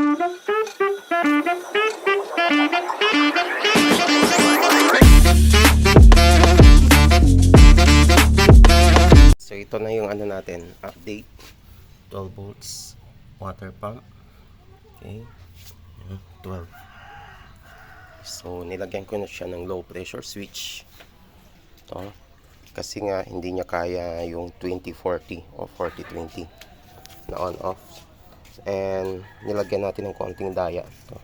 So ito na yung ano natin, update. 12 volts water pump. Okay. 12. So nilagyan ko na siya ng low pressure switch. Ito. Kasi nga hindi niya kaya yung 2040 o 4020 na on off. And nilagyan natin ng konting daya. Ito.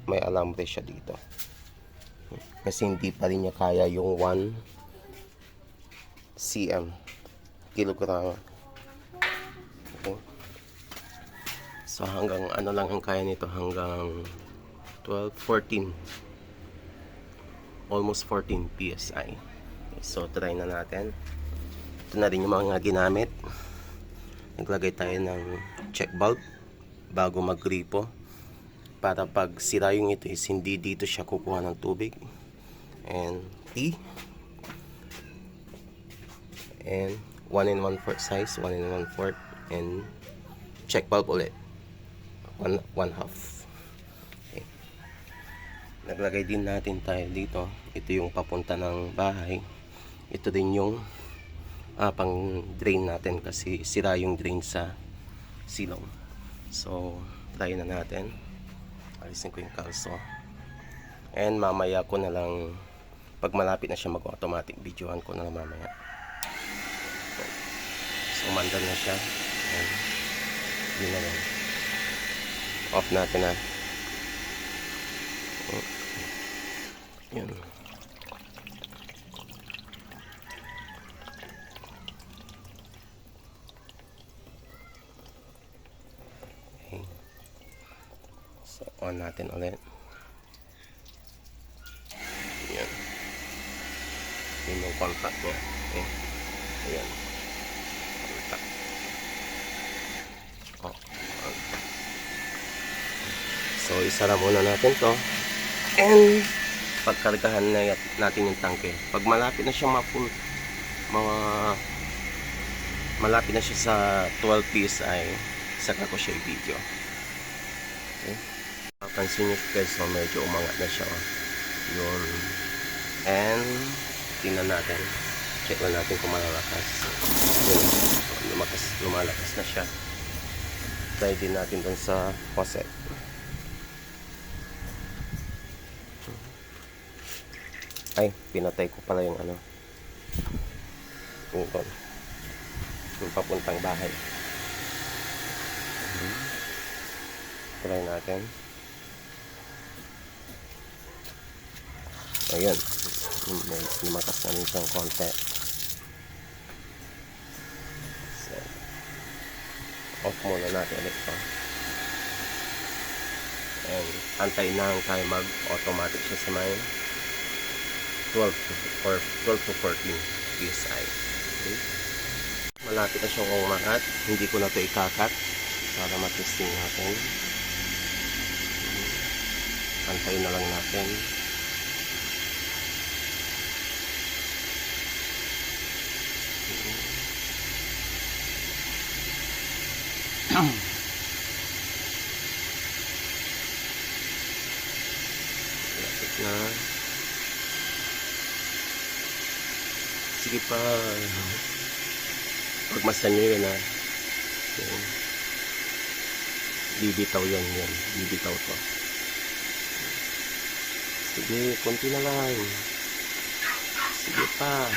May alambre siya dito. Kasi hindi pa rin niya kaya yung 1 cm kilogram. Okay. So hanggang ano lang ang kaya nito, hanggang 12, 14, almost 14 psi. Okay, so try na natin. Ito na rin yung mga ginamit. Naglagay tayo ng check bulb bago mag-gripo, para pag sira yung ito is hindi dito siya kukuha ng tubig. And T, and 1 1/4 size, 1 1/4, and check bulb ulit 1/2. Okay. Naglagay din natin tayo dito. Ito yung papunta ng bahay. Ito din yung pang drain natin, kasi sira yung drain sa silong. So try na natin. Alisin ko yung kalso, and mamaya ko na lang, pag malapit na siya mag-automatic, videohan ko na lang mamaya. So umandar na siya. And yun na lang. Off natin na. Yun. Okay. So on natin ulit. Yan. Yun yung contact niya. Okay. Ayan. Oh. So isara muna natin to, and pagkargahan na natin yung tangke. Pag malapit na siya ma-full, malapit na siya sa 12 psi, saka ko siya i-video. Okay. Pansin nyo guys, so medyo umangat na siya. Yun. And tingnan natin, check lang natin kung malalakas. Yun. Lumalakas na siya. Try din natin dun sa faucet. Ay, pinatay ko pala yung ano, yung papuntang bahay. Try natin. Ayun, lumakas na rin siyang konti. So, off muna natin ulit ito. And antayin na lang tayo mag-automatic siya sa may 12 to 14 psi. Okay. Malapit na siyang umangat. Hindi ko na ito ikakat para matesting natin. Antayin na lang natin. Lapit na. Sige pa. Pagmasan nyo yun ha. Okay. Bibitaw yan. Bibitaw to. Sige, konti na lang. Sige pa.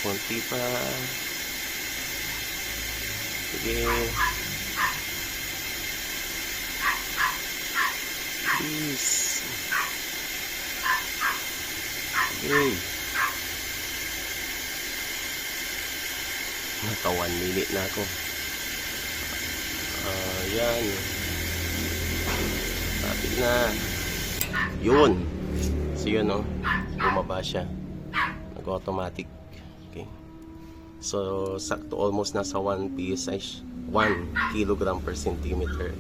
Konti pa. Sige. Please. Okay. Naka 1 minute na ako. Yan. Tapit na. Yun. So yun o. Bumaba siya. Nag-automatic. Okay. So sakto, almost nasa 1 psi. 1 kilogram per centimeter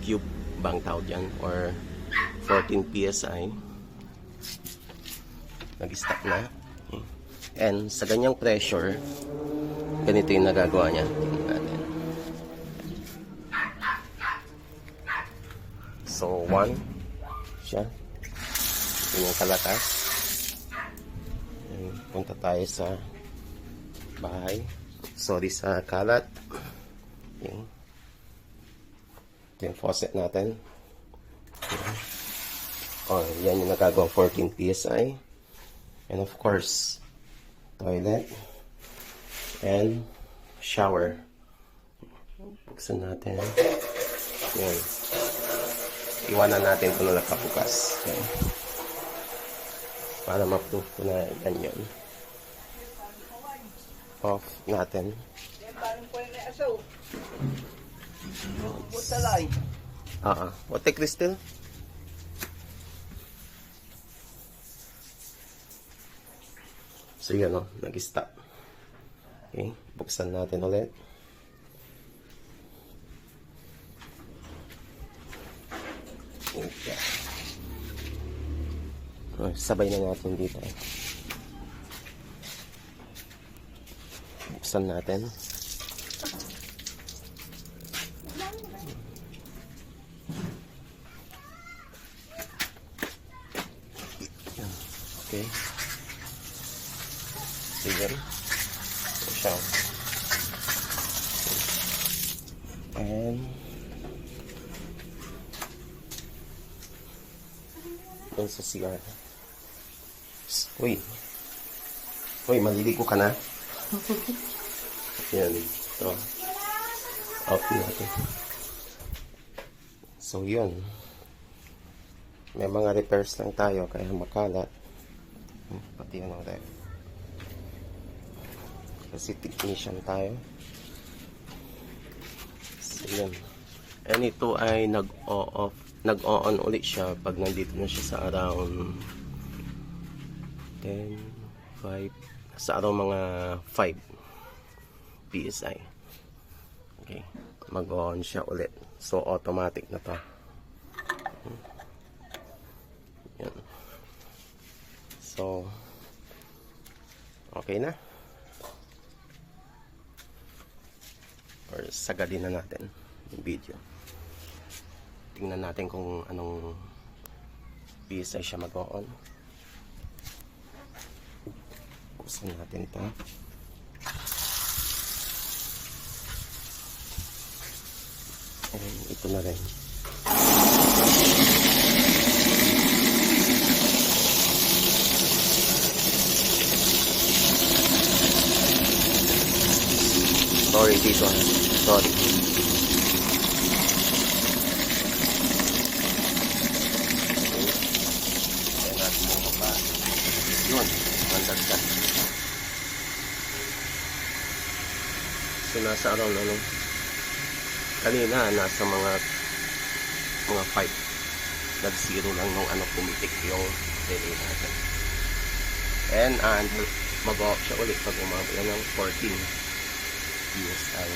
cube bang tawag yan, or 14 psi. Nag-stop na. Okay. And sa ganyang pressure, ganito yung nagagawa niya. Tingnan natin. So, 1 siya. Ito yung kalatas. Ayan, punta tayo sa bahay. Sorry sa kalat. Ayan. Ito yung faucet natin. Ayan. Oh, yan yung nagagawang 14 PSI. And of course, toilet. And shower. Buksan natin. Ayan. Iwanan natin kung nakabukas. Ayan. Para ma-proof ko na yan yun. Off natin. What the crystal? So yun o, nag-stop. Okay, buksan natin ulit. Okay. Sabay na natin dito. Buksan natin. Okay. Sige. Ito siya. And dun sa CR. Uy. Uy, maliligo ka na. Yan. So, off natin. So, yun. May mga repairs lang tayo, kaya makalat. Pati yun ang ref. Kasi technician tayo. So, yun. And ito ay nag-on ulit siya pag nandito na siya sa around 10, 5, sa around mga 5 PSI. Okay. Mag-on siya ulit. So, automatic na to. Yan. So, okay na. Or sagadin na natin yung video. Tingnan natin kung anong PSI siya mag-on. Buksan natin ito. And ito na rin. Sorry dito. Sorry. Kaya natin mo pa. Yun. Mandag ka. So nasa around ano. Kanina nasa mga 5. Nag-zero lang nung ano pumitik yung relay natin. And mag-off siya ulit pag umabot ng 14 PSI.